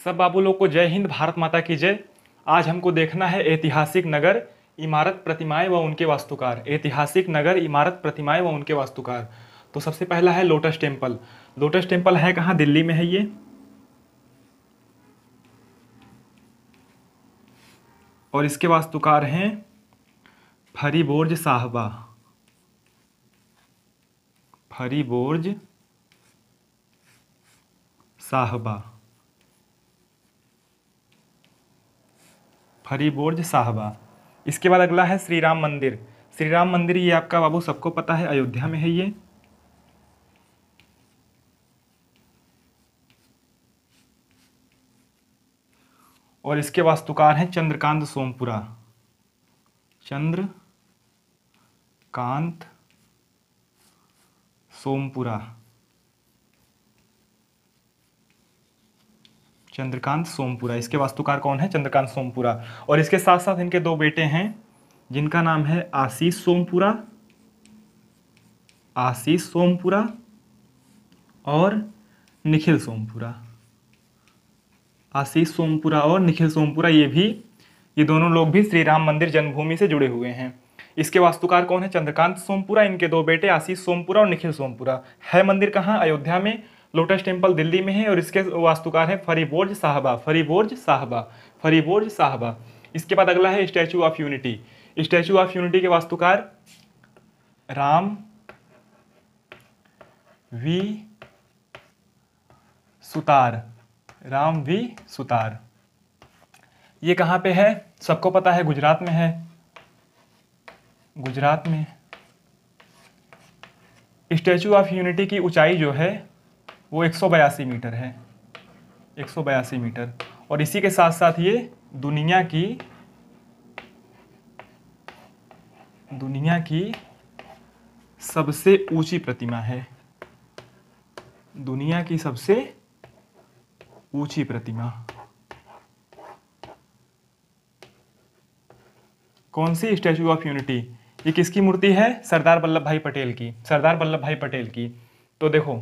सब बाबू लोग को जय हिंद, भारत माता की जय। आज हमको देखना है ऐतिहासिक नगर, इमारत, प्रतिमाएं व उनके वास्तुकार। ऐतिहासिक नगर, इमारत, प्रतिमाएं व उनके वास्तुकार। तो सबसे पहला है लोटस टेम्पल। लोटस टेम्पल है कहाँ? दिल्ली में है ये। और इसके वास्तुकार हैं फरीबोर्ज साहबा। फरीबोर्ज साहबा। फरीबोर्ज साहबा। इसके बाद अगला है श्री राम मंदिर। श्री राम मंदिर ये आपका बाबू सबको पता है, अयोध्या में है ये। और इसके वास्तुकार हैं चंद्रकांत सोमपुरा। चंद्रकांत सोमपुरा। चंद्रकांत सोमपुरा, इसके वास्तुकार कौन है? चंद्रकांत सोमपुरा। और इसके साथ साथ इनके दो बेटे हैं जिनका नाम है आशीष सोमपुरा। आशीष सोमपुरा और निखिल सोमपुरा। आशीष सोमपुरा और निखिल सोमपुरा, ये दोनों लोग भी श्री राम मंदिर जन्मभूमि से जुड़े हुए हैं। इसके वास्तुकार कौन है? चंद्रकांत सोमपुरा, इनके दो बेटे आशीष सोमपुरा और निखिल सोमपुरा। है मंदिर कहाँ? अयोध्या में। लोटस टेम्पल दिल्ली में है। और इसके वास्तुकार है फरीबोर्ज साहबा। फरीबोर्ज साहबा। फरीबोर्ज साहबा। इसके बाद अगला है statue of unity. Statue of unity के वास्तुकार राम वी सुतार। राम वी सुतार। ये कहाँ पे है? सबको पता है, गुजरात में है। गुजरात में। स्टैचू ऑफ यूनिटी की ऊंचाई जो है वो 182 मीटर है। 182 मीटर। और इसी के साथ साथ ये दुनिया की सबसे ऊंची प्रतिमा है। दुनिया की सबसे ऊंची प्रतिमा कौन सी? Statue of unity. ये किसकी मूर्ति है? सरदार वल्लभ भाई पटेल की। सरदार वल्लभ भाई पटेल की। तो देखो,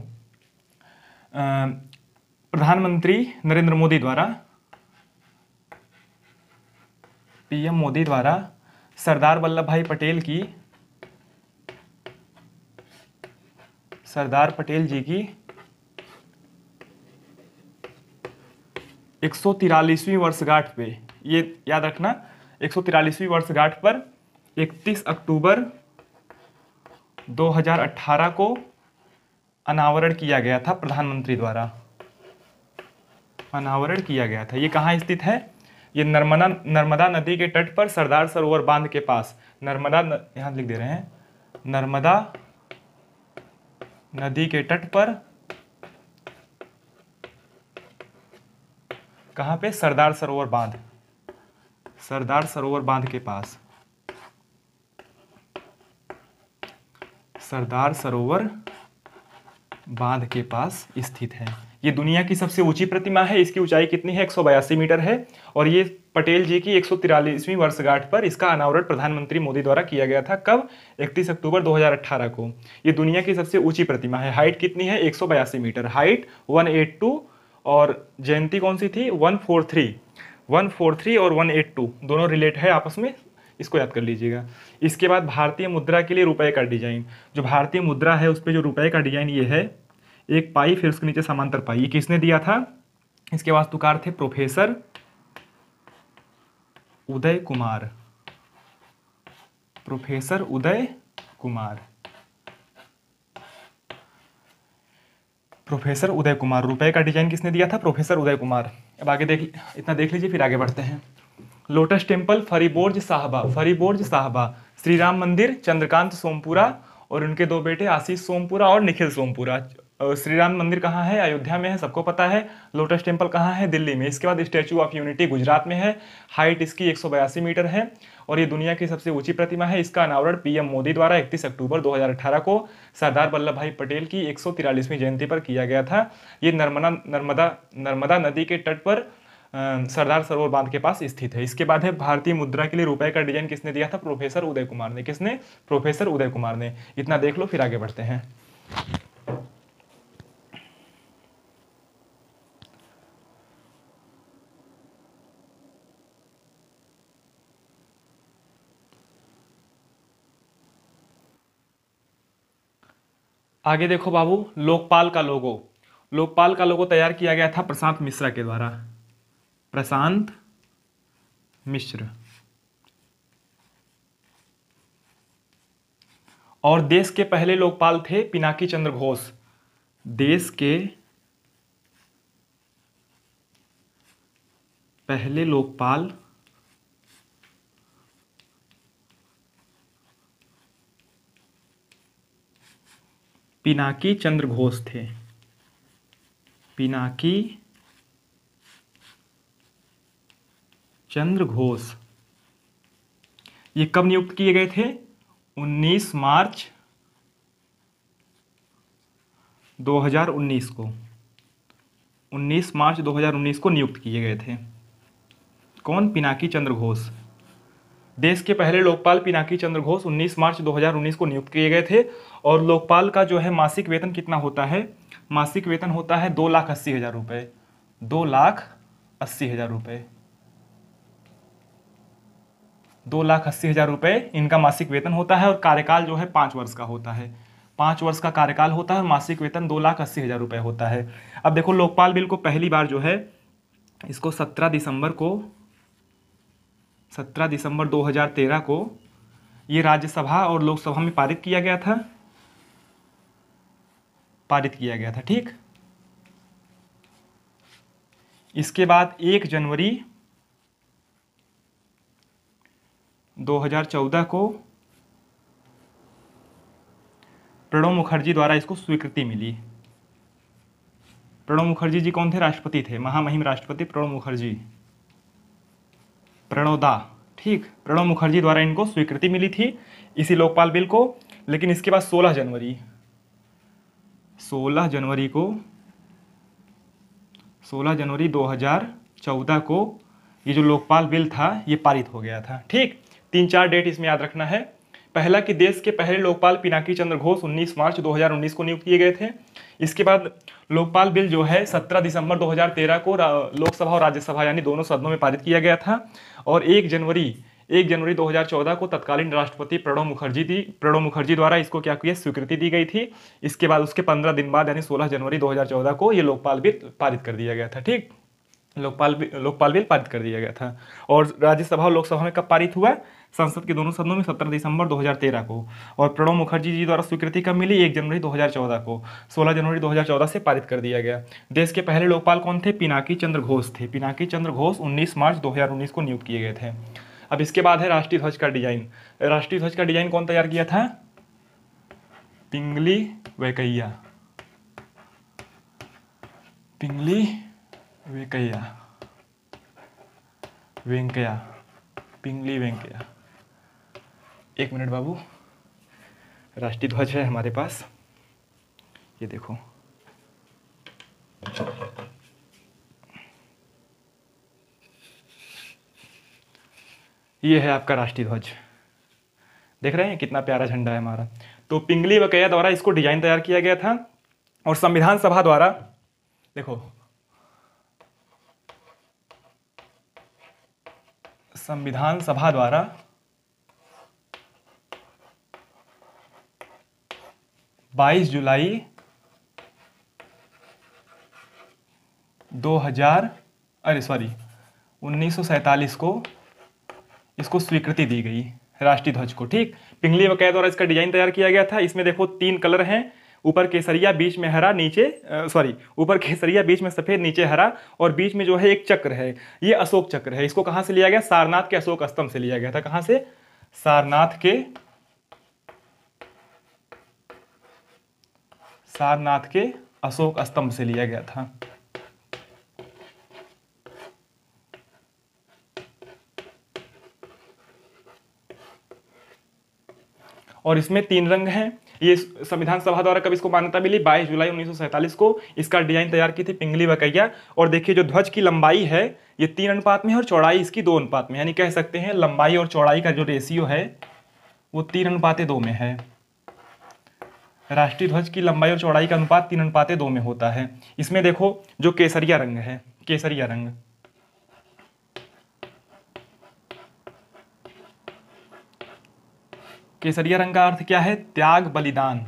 प्रधानमंत्री नरेंद्र मोदी द्वारा, पीएम मोदी द्वारा सरदार वल्लभ भाई पटेल की, सरदार पटेल जी की 143वीं वर्षगांठ पे, ये याद रखना, 143वीं वर्षगांठ पर 31 अक्टूबर 2018 को अनावरण किया गया था। प्रधानमंत्री द्वारा अनावरण किया गया था। ये कहाँ स्थित है? ये नर्मदा नदी के तट पर सरदार सरोवर बांध के पास। यहाँ लिख दे रहे हैं, नर्मदा नदी के तट पर, कहाँ पे? सरदार सरोवर बांध। सरदार सरोवर बांध के पास। सरदार सरोवर बांध के पास स्थित है। ये दुनिया की सबसे ऊंची प्रतिमा है। इसकी ऊंचाई कितनी है? 182 मीटर है। और ये पटेल जी की 143वीं वर्षगांठ पर इसका अनावरण प्रधानमंत्री मोदी द्वारा किया गया था। कब? 31 अक्टूबर 2018 को। ये दुनिया की सबसे ऊंची प्रतिमा है। हाइट कितनी है? 182 मीटर। हाइट 182 और जयंती कौन सी थी? 143। 143 और 182 दोनों रिलेट है आपस में, इसको याद कर लीजिएगा। इसके बाद भारतीय मुद्रा के लिए रुपए का डिजाइन। जो भारतीय मुद्रा है उस पर जो रुपए का डिजाइन ये है, एक पाई फिर उसके नीचे समांतर पाई। ये किसने दिया था? इसके वास्तुकार थे professor Uday Kumar. Professor Uday Kumar. Professor Uday Kumar. रुपए का डिजाइन किसने दिया था? प्रोफेसर उदय कुमार। अब आगे इतना देख लीजिए, फिर आगे बढ़ते हैं। लोटस टेम्पल फरीबोर्ज साहबा। फरीबोर्ज साहबा। श्री राम मंदिर चंद्रकांत सोमपुरा और उनके दो बेटे आशीष सोमपुरा और निखिल सोमपुरा। श्री राम मंदिर कहाँ है? अयोध्या में है, सबको पता है। लोटस टेम्पल कहाँ है? दिल्ली में। इसके बाद स्टैचू ऑफ यूनिटी गुजरात में है। हाइट इसकी 182 मीटर है और ये दुनिया की सबसे ऊंची प्रतिमा है। इसका अनावरण पीएम मोदी द्वारा 31 अक्टूबर 2018 को सरदार वल्लभ भाई पटेल की 143वीं जयंती पर किया गया था। ये नर्मदा नदी के तट पर सरदार सरोवर बांध के पास स्थित है। इसके बाद है भारतीय मुद्रा के लिए रुपए का डिजाइन किसने दिया था? प्रोफेसर उदय कुमार ने। किसने? प्रोफेसर उदय कुमार ने। इतना देख लो, फिर आगे बढ़ते हैं। आगे देखो बाबू, लोकपाल का लोगो। लोकपाल का लोगो तैयार किया गया था प्रशांत मिश्रा के द्वारा। प्रशांत मिश्र। और देश के पहले लोकपाल थे पिनाकी चंद्र घोष। देश के पहले लोकपाल पिनाकी चंद्र घोष थे। पिनाकी चंद्र घोष। ये कब नियुक्त किए गए थे? 19 मार्च 2019 को। 19 मार्च 2019 को नियुक्त किए गए थे। कौन? पिनाकी चंद्र घोष। देश के पहले लोकपाल पिनाकी चंद्र घोष 19 मार्च 2019 को नियुक्त किए गए थे। और लोकपाल का जो है मासिक वेतन कितना होता है? मासिक वेतन होता है 2,80,000 रुपये। 2,80,000 रुपये। 2,80,000 रुपये इनका मासिक वेतन होता है। और कार्यकाल जो है 5 वर्ष का होता है। 5 वर्ष का कार्यकाल होता है। मासिक वेतन 2,80,000 रुपये होता है। अब देखो, लोकपाल बिल को पहली बार जो है इसको 17 दिसंबर 2013 को ये राज्यसभा और लोकसभा में पारित किया गया था। ठीक। इसके बाद 1 जनवरी 2014 को प्रणब मुखर्जी द्वारा इसको स्वीकृति मिली। प्रणब मुखर्जी जी कौन थे? राष्ट्रपति थे, महामहिम राष्ट्रपति प्रणब मुखर्जी, प्रणोदा। ठीक, प्रणब मुखर्जी द्वारा इनको स्वीकृति मिली थी इसी लोकपाल बिल को। लेकिन इसके बाद 16 जनवरी 2014 को ये जो लोकपाल बिल था ये पारित हो गया था। ठीक, 3-4 डेट इसमें याद रखना है। पहला कि देश के पहले लोकपाल पिनाकी चंद्र घोष 19 मार्च 2019 को नियुक्त किए गए थे। इसके बाद लोकपाल बिल जो है 17 दिसंबर 2013 को लोकसभा और राज्यसभा यानी दोनों सदनों में पारित किया गया था। और 1 जनवरी 2014 को तत्कालीन राष्ट्रपति प्रणब मुखर्जी द्वारा इसको क्या किया? स्वीकृति दी गई थी। इसके बाद उसके 15 दिन बाद यानी 16 जनवरी 2014 को ये लोकपाल बिल पारित कर दिया गया था। ठीक, लोकपाल बिल पारित कर दिया गया था। और राज्यसभा और लोकसभा में कब पारित हुआ? संसद के दोनों सदनों में 17 दिसंबर 2013 को। और प्रणब मुखर्जी जी द्वारा स्वीकृति कब मिली? 1 जनवरी 2014 को। 16 जनवरी 2014 से पारित कर दिया गया। देश के पहले लोकपाल कौन थे? पिनाकी चंद्र घोष थे। पिनाकी चंद्र घोष 19 मार्च 2019 को नियुक्त किए गए थे। अब इसके बाद है राष्ट्रीय ध्वज का डिजाइन। राष्ट्रीय ध्वज का डिजाइन कौन तैयार किया था? पिंगली वेंकैया। पिंगली वेंकैया। एक मिनट बाबू, राष्ट्रीय ध्वज है हमारे पास, ये देखो। ये है आपका राष्ट्रीय ध्वज। देख रहे हैं कितना प्यारा झंडा है हमारा। तो पिंगली वेंकैया द्वारा इसको डिजाइन तैयार किया गया था। और संविधान सभा द्वारा देखो, संविधान सभा द्वारा 22 जुलाई 1947 को इसको स्वीकृति दी गई राष्ट्रीय ध्वज को। ठीक, पिंगली वेंकैया द्वारा इसका डिजाइन तैयार किया गया था। इसमें देखो 3 कलर हैं, ऊपर केसरिया, बीच में हरा, ऊपर केसरिया, बीच में सफेद, नीचे हरा, और बीच में जो है एक चक्र है, ये अशोक चक्र है। इसको कहां से लिया गया? सारनाथ के अशोक स्तंभ से लिया गया था। कहां से? सारनाथ के अशोक स्तंभ से लिया गया था। और इसमें 3 रंग हैं। ये संविधान सभा द्वारा कब इसको मान्यता मिली? 22 जुलाई 1947 को इसका डिजाइन तैयार की थी पिंगली वेंकैया। और देखिए जो ध्वज की लंबाई है ये 3 अनुपात में है और चौड़ाई इसकी 2 अनुपात में, यानी कह सकते हैं लंबाई और चौड़ाई का जो रेशियो है वो 3:2 में है। राष्ट्रीय ध्वज की लंबाई और चौड़ाई का अनुपात 3:2 में होता है। इसमें देखो जो केसरिया रंग है, केसरिया रंग, केसरिया रंग का अर्थ क्या है? त्याग, बलिदान।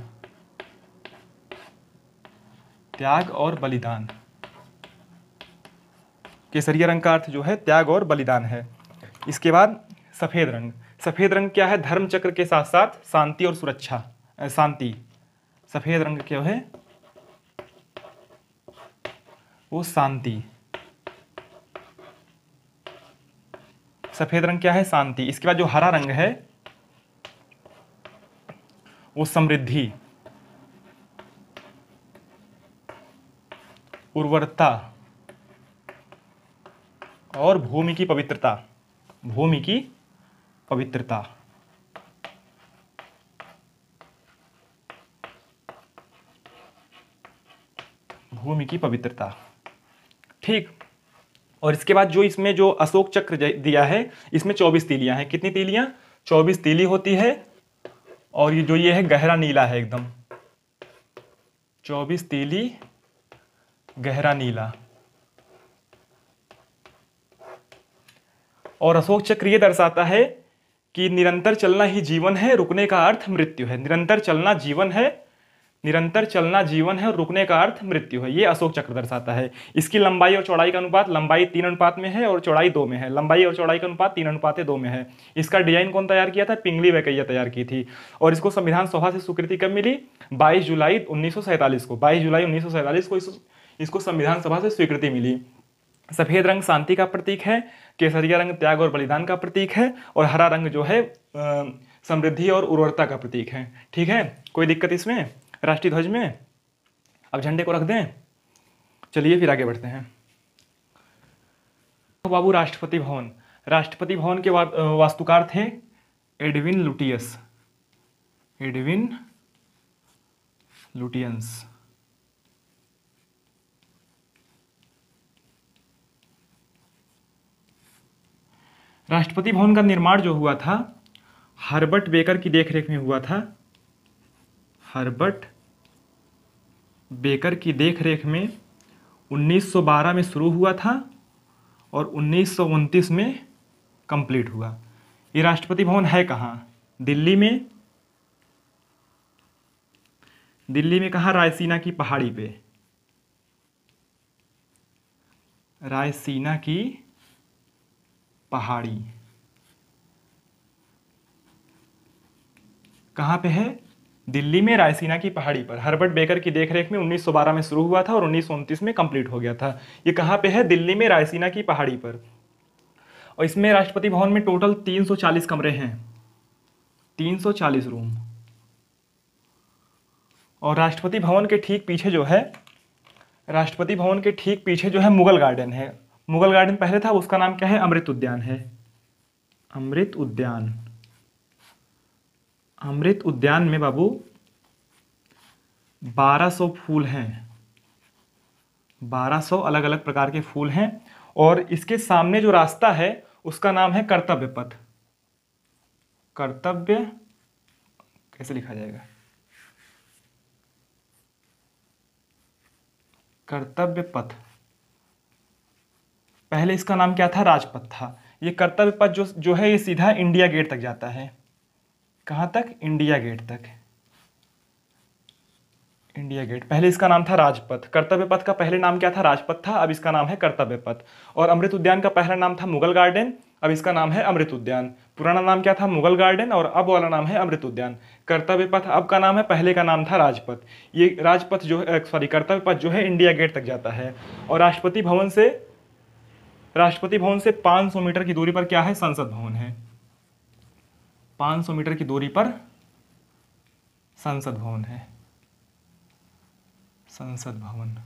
त्याग और बलिदान। केसरिया रंग का अर्थ जो है त्याग और बलिदान है। इसके बाद सफेद रंग। सफेद रंग क्या है? धर्म चक्र के साथ साथ शांति और सुरक्षा, शांति। सफेद रंग क्या है? वो शांति। सफेद रंग क्या है? शांति। इसके बाद जो हरा रंग है वो समृद्धि, उर्वरता और भूमि की पवित्रता। भूमि की पवित्रता। भूमि की पवित्रता, ठीक। और इसके बाद जो इसमें जो अशोक चक्र दिया है, इसमें 24 तीलियां हैं। कितनी तीलियां? 24 तीली होती है। और ये जो ये है गहरा नीला है एकदम, 24 तीली गहरा नीला। और अशोक चक्र ये दर्शाता है कि निरंतर चलना ही जीवन है, रुकने का अर्थ मृत्यु है। निरंतर चलना जीवन है, निरंतर चलना जीवन है और रुकने का अर्थ मृत्यु है। ये अशोक चक्र दर्शाता है। इसकी लंबाई और चौड़ाई का अनुपात, लंबाई 3 अनुपात में है और चौड़ाई 2 में है। लंबाई और चौड़ाई का अनुपात 3 अनुपात 2 में है। इसका डिजाइन कौन तैयार किया था? पिंगली वैकेया तैयार की थी। और इसको संविधान सभा से स्वीकृति कब मिली? 22 जुलाई 1947 को। 22 जुलाई 1947 को इसको संविधान सभा से स्वीकृति मिली। सफेद रंग शांति का प्रतीक है, केसरिया रंग त्याग और बलिदान का प्रतीक है, और हरा रंग जो है समृद्धि और उर्वरता का प्रतीक है। ठीक है, कोई दिक्कत इसमें? राष्ट्रीय ध्वज में अब झंडे को रख दें। चलिए फिर आगे बढ़ते हैं। बाबू राष्ट्रपति भवन। राष्ट्रपति भवन के वास्तुकार थे Edwin Lutyens. Edwin Lutyens. Rashtrapati Bhavan का निर्माण जो हुआ था हर्बर्ट बेकर की देखरेख में हुआ था। हर्बर्ट बेकर की देखरेख में 1912 में शुरू हुआ था और 1929 में कंप्लीट हुआ। ये राष्ट्रपति भवन है कहाँ? दिल्ली में। दिल्ली में कहाँ? रायसीना की पहाड़ी पे। रायसीना की पहाड़ी कहाँ पे है? दिल्ली में रायसीना की पहाड़ी पर। हर्बर्ट बेकर की देखरेख में 1912 में शुरू हुआ था और 1929 में कंप्लीट हो गया था। ये कहाँ पे है? दिल्ली में रायसीना की पहाड़ी पर। और इसमें राष्ट्रपति भवन में टोटल 340 कमरे हैं, 340 रूम। और राष्ट्रपति भवन के ठीक पीछे जो है, राष्ट्रपति भवन के ठीक पीछे जो है मुगल गार्डन है। मुगल गार्डन पहले था, उसका नाम क्या है? अमृत उद्यान है। अमृत उद्यान। अमृत उद्यान में बाबू 1200 फूल हैं, 1200 अलग अलग प्रकार के फूल हैं। और इसके सामने जो रास्ता है उसका नाम है कर्तव्य पथ। कर्तव्य कैसे लिखा जाएगा? कर्तव्य पथ। पहले इसका नाम क्या था? राजपथ था। ये कर्तव्य पथ जो है ये सीधा इंडिया गेट तक जाता है। कहां तक? इंडिया गेट तक। India Gate. पहले इसका नाम था राजपथ। कर्तव्य पथ का पहले नाम क्या था? राजपथ था। अब इसका नाम है कर्तव्य पथ। और अमृत उद्यान का पहला नाम था मुगल गार्डन, अब इसका नाम है अमृत उद्यान। पुराना नाम क्या था? मुगल गार्डन, और अब वाला नाम है अमृत उद्यान। कर्तव्य पथ अब का नाम है, पहले का नाम था राजपथ। ये राजपथ जो है, सॉरी, कर्तव्य पथ जो है इंडिया गेट तक जाता है। और राष्ट्रपति भवन से 500 मीटर की दूरी पर क्या है? संसद भवन है। 500 मीटर की दूरी पर संसद भवन है। संसद भवन।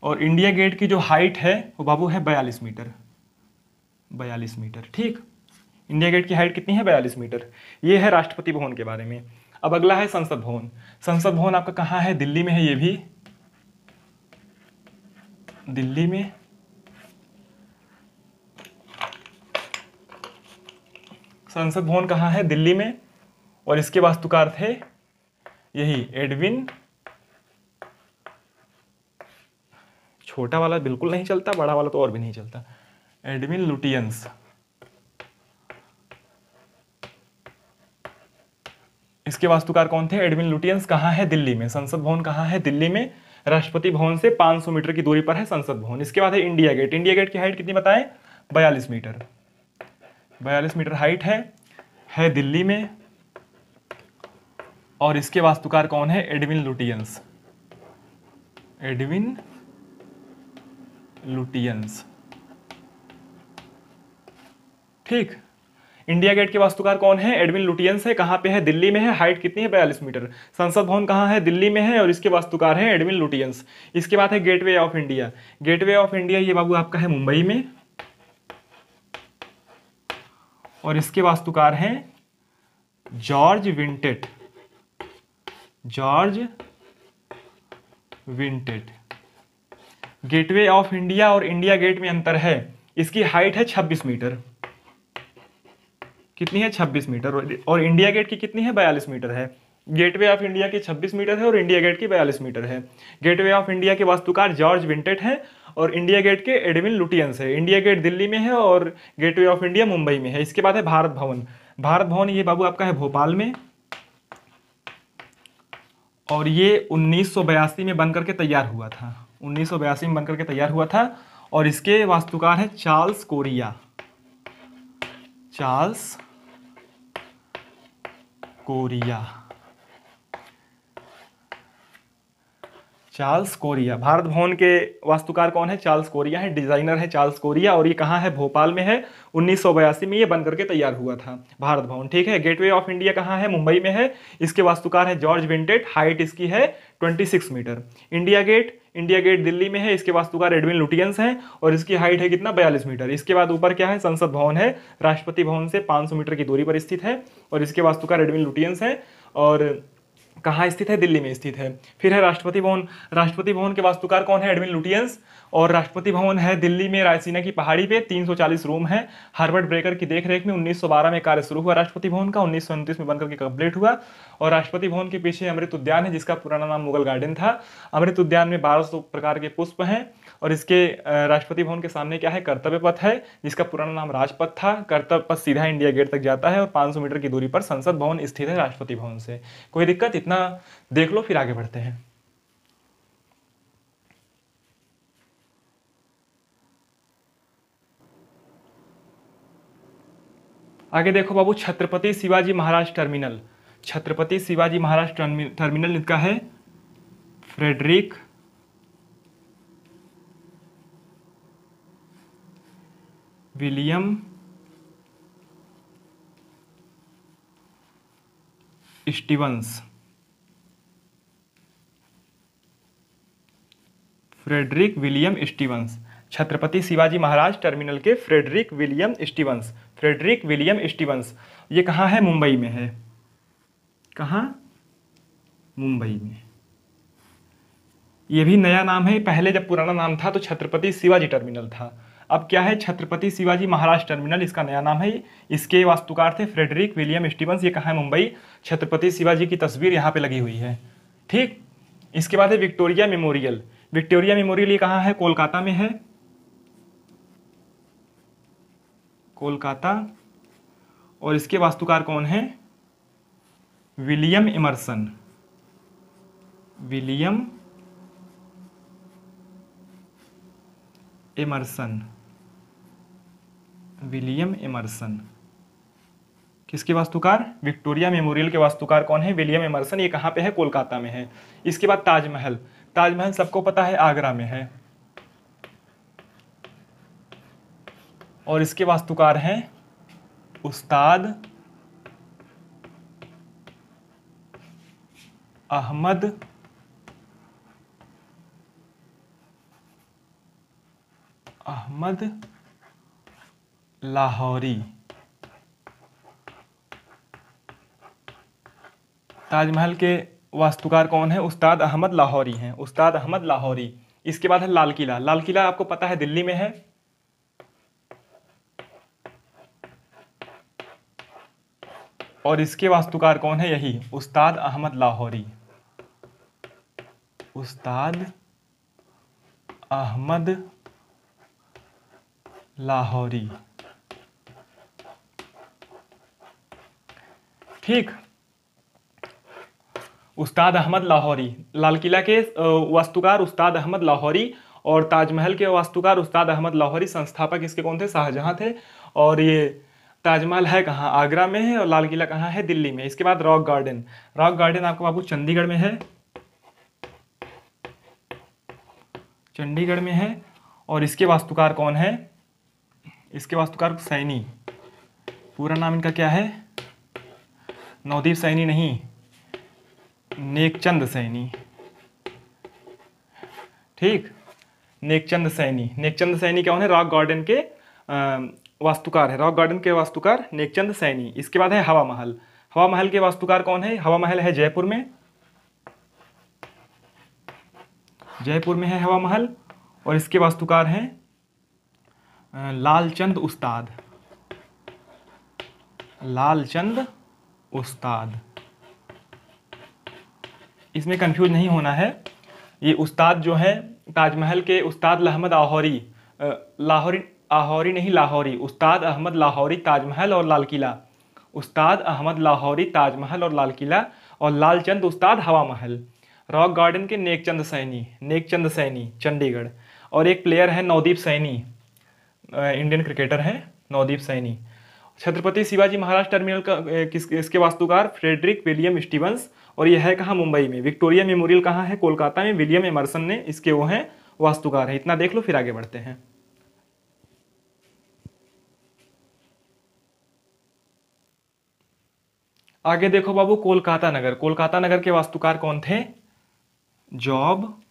और इंडिया गेट की जो हाइट है वो बाबू है 42 मीटर। 42 मीटर, ठीक। इंडिया गेट की हाइट कितनी है? 42 मीटर। ये है राष्ट्रपति भवन के बारे में। अब अगला है संसद भवन। संसद भवन आपका कहाँ है? दिल्ली में है। ये भी दिल्ली में। संसद भवन कहाँ है? दिल्ली में। और इसके वास्तुकार थे यही एडविन, छोटा वाला बिल्कुल नहीं चलता, बड़ा वाला तो और भी नहीं चलता, एडविन लुटियंस। इसके वास्तुकार कौन थे? Edwin Lutyens. कहाँ है? दिल्ली में। संसद भवन कहाँ है? दिल्ली में। राष्ट्रपति भवन से 500 मीटर की दूरी पर है संसद भवन। इसके बाद है इंडिया गेट। इंडिया गेट की हाइट कितनी बताएं? 42 मीटर। 42 मीटर हाइट है दिल्ली में। और इसके वास्तुकार कौन है? Edwin Lutyens. Edwin Lutyens. ठीक। इंडिया गेट के वास्तुकार कौन है? एडविन लुटियंस है। कहां पे है? दिल्ली में है। हाइट कितनी है? 42 मीटर। संसद भवन कहां है? दिल्ली में है। और इसके वास्तुकार है एडविन लुटियंस। इसके बाद है gateway of India. Gateway of India ये बाबू आपका है मुंबई में। और इसके वास्तुकार हैं George Wittet. George Wittet. Gateway of India और इंडिया गेट में अंतर है। इसकी हाइट है 26 मीटर। कितनी है? 26 मीटर। और इंडिया गेट की कितनी है? 42 मीटर है। गेटवे ऑफ इंडिया की 26 मीटर है और इंडिया गेट की 42 मीटर है। गेटवे ऑफ इंडिया के वास्तुकार जॉर्ज विंटेट है और इंडिया गेट के एडविन लुटियंस है। इंडिया गेट दिल्ली में है और गेटवे ऑफ इंडिया मुंबई में है। इसके बाद है भारत भवन। भारत भवन ये बाबू आपका है भोपाल में। और ये 1982 में बनकर के तैयार हुआ था। 1982 में बनकर के तैयार हुआ था। और इसके वास्तुकार है Charles Korea. Charles Korea. Charles Korea. Bharat Bhavan के वास्तुकार कौन है? चार्ल्स कोरिया है। डिजाइनर है चार्ल्स कोरिया। और ये कहाँ है? भोपाल में है। 1982 में ये बनकर के तैयार हुआ था भारत भवन। ठीक है। गेटवे ऑफ इंडिया कहाँ है? मुंबई में है। इसके वास्तुकार है जॉर्ज विंटेट। हाइट इसकी है 26 मीटर। इंडिया गेट दिल्ली में है। इसके वास्तुकार एडविन लुटियंस हैं और इसकी हाइट है कितना? 42 मीटर। इसके बाद ऊपर क्या है? संसद भवन है। राष्ट्रपति भवन से 500 मीटर की दूरी पर स्थित है और इसके वास्तुकार एडविन लुटियंस हैं। और कहाँ स्थित है? दिल्ली में स्थित है। फिर है राष्ट्रपति भवन। राष्ट्रपति भवन के वास्तुकार कौन है? Edwin Lutyens. और राष्ट्रपति भवन है दिल्ली में रायसीना की पहाड़ी पे। 340 रूम है। हार्वर्ड ब्रेकर की देखरेख में 1912 में कार्य शुरू हुआ राष्ट्रपति भवन का। 1929 में बनकर के कंप्लीट हुआ। और राष्ट्रपति भवन के पीछे अमृत उद्यान है जिसका पुराना नाम मुगल गार्डन था। अमृत उद्यान में 1200 प्रकार के पुष्प हैं। और इसके राष्ट्रपति भवन के सामने क्या है? कर्तव्य पथ है जिसका पुराना नाम राजपथ था। कर्तव्य पथ सीधा इंडिया गेट तक जाता है और 500 मीटर की दूरी पर संसद भवन स्थित है राष्ट्रपति भवन से। कोई दिक्कत? इतना देख लो फिर आगे बढ़ते हैं। आगे देखो बाबू, छत्रपति शिवाजी महाराज टर्मिनल। छत्रपति शिवाजी महाराज टर्मिनल इसका है Frederick William Stevens. Frederick William Stevens. Chhatrapati Shivaji Maharaj Terminal के Frederick William Stevens. Frederick William Stevens. ये कहाँ है? मुंबई में है। कहाँ? मुंबई में। ये भी नया नाम है। पहले जब पुराना नाम था तो छत्रपति शिवाजी टर्मिनल था। अब क्या है? छत्रपति शिवाजी महाराज टर्मिनल इसका नया नाम है। इसके वास्तुकार थे फ्रेडरिक विलियम स्टीवंस। ये कहाँ है? मुंबई। छत्रपति शिवाजी की तस्वीर यहाँ पे लगी हुई है। ठीक। इसके बाद है विक्टोरिया मेमोरियल। विक्टोरिया मेमोरियल ये कहाँ है? कोलकाता में है। कोलकाता। और इसके वास्तुकार कौन है? William Emerson. William Emerson. William Emerson. किसके वास्तुकार? विक्टोरिया मेमोरियल के वास्तुकार कौन है? William Emerson. ये कहाँ पे है? कोलकाता में है। इसके बाद ताजमहल। ताजमहल सबको पता है आगरा में है। और इसके वास्तुकार हैं उस्ताद अहमद लाहौरी। ताजमहल के वास्तुकार कौन है? उस्ताद अहमद लाहौरी हैं। उस्ताद अहमद लाहौरी। इसके बाद है लाल किला। लाल किला आपको पता है दिल्ली में है। और इसके वास्तुकार कौन है? यही उस्ताद अहमद लाहौरी। उस्ताद अहमद लाहौरी। ठीक। उस्ताद अहमद लाहौरी। लाल किला के वास्तुकार उस्ताद अहमद लाहौरी और ताजमहल के वास्तुकार उस्ताद अहमद लाहौरी। संस्थापक इसके कौन थे? शाहजहां थे। और ये ताजमहल है कहाँ? आगरा में है। और लाल किला कहाँ है? दिल्ली में। इसके बाद रॉक गार्डन। रॉक गार्डन आपका बाबू चंडीगढ़ में है, चंडीगढ़ में है। और इसके वास्तुकार कौन है? इसके वास्तुकार सैनी। पूरा नाम इनका क्या है? नवदीप सैनी नहीं, नेकचंद सैनी। ठीक, नेकचंद सैनी। नेकचंद सैनी कौन है? रॉक गार्डन के वास्तुकार है। रॉक गार्डन के वास्तुकार नेकचंद सैनी। इसके बाद है हवा महल। हवा महल के वास्तुकार कौन है? हवा महल है जयपुर में, जयपुर में है हवा महल। और इसके वास्तुकार हैं लालचंद उस्ताद, लालचंद उस्ताद। इसमें कंफ्यूज नहीं होना है। ये उस्ताद जो है ताजमहल के उस्ताद अहमद लाहौरी, लाहौरी, उस्ताद अहमद लाहौरी ताजमहल और लाल किला। उस्ताद अहमद लाहौरी ताजमहल और लाल किला। और लालचंद उस्ताद हवा महल। रॉक गार्डन के नेकचंद सैनी, नेकचंद सैनी चंडीगढ़। और एक प्लेयर है नवदीप सैनी, इंडियन क्रिकेटर है नवदीप सैनी। छत्रपति शिवाजी महाराज टर्मिनल का इसके वास्तुकार फ्रेडरिक विलियम स्टीवंस। और यह है कहाँ? मुंबई में। विक्टोरिया मेमोरियल कहाँ है? कोलकाता में। विलियम एमर्सन ने इसके वो हैं वास्तुकार है। इतना देख लो, फिर आगे बढ़ते हैं। आगे देखो बाबू, कोलकाता नगर। कोलकाता नगर के वास्तुकार कौन थे? Job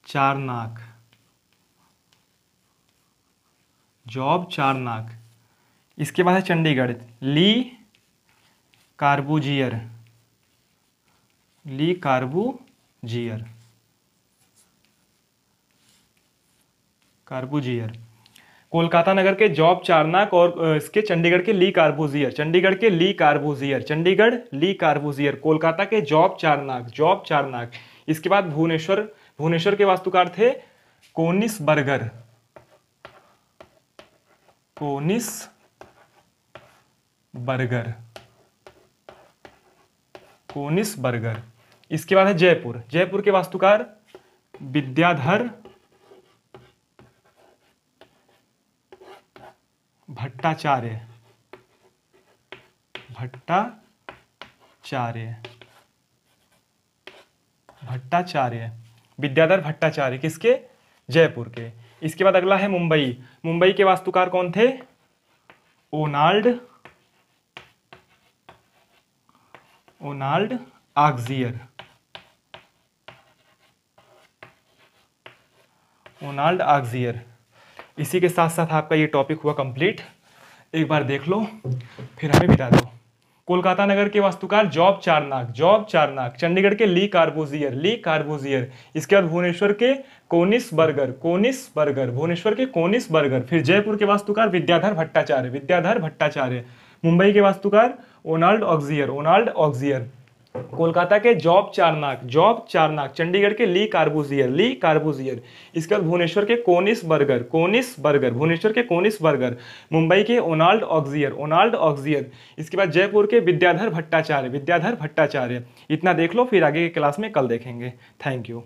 चारनाक, job चारनाक। इसके बाद है चंडीगढ़, ली कार्बूजियर, ली कार्बूजियर, कार्बूजियर। कोलकाता नगर के जॉब चारनाक और इसके चंडीगढ़ के ली कार्बूजियर, चंडीगढ़ के ली कार्बूजियर, चंडीगढ़ ली कार्बूजियर। कोलकाता के जॉब चारनाक, जॉब चारनाक। इसके बाद भुवनेश्वर, भुवनेश्वर के वास्तुकार थे कोनिस बर्गर, कोनिस बर्गर, कोनिस बर्गर। इसके बाद है जयपुर। जयपुर के वास्तुकार विद्याधर भट्टाचार्य, भट्टाचार्य, भट्टाचार्य, विद्याधर भट्टाचार्य। किसके? जयपुर के। इसके बाद अगला है मुंबई। मुंबई के वास्तुकार कौन थे? ओनाल्ड, ओनाल्ड आक्जियर, ओनाल्ड आक्जियर। इसी के साथ साथ आपका ये टॉपिक हुआ कंप्लीट। एक बार देख लो, फिर हमें बता दो। कोलकाता नगर के वास्तुकार जॉब चारनाक, जॉब चारनाक। चंडीगढ़ के ली कार्बूजियर, ली कार्बूजियर। इसके बाद भुवनेश्वर के कोनिस बर्गर, कोनिस बर्गर, भुवनेश्वर के कोनिस बर्गर। फिर जयपुर के वास्तुकार विद्याधर भट्टाचार्य, विद्याधर भट्टाचार्य। मुंबई के वास्तुकार ओनाल्ड ऑक्जियर, ओनाल्ड ऑक्जियर। कोलकाता के जॉब चारनाक, जॉब चारनाक। चंडीगढ़ के ली कार्बूजियर, ली कार्बूजियर। इसके बाद भुवनेश्वर के कोनिस बर्गर, कोनिस बर्गर, भुवनेश्वर के कोनिस बर्गर। मुंबई के ओनाल्ड ऑक्जियर, ओनाल्ड ऑक्जियर। इसके बाद जयपुर के विद्याधर भट्टाचार्य, विद्याधर भट्टाचार्य। इतना देख लो, फिर आगे की क्लास में कल देखेंगे। Thank you.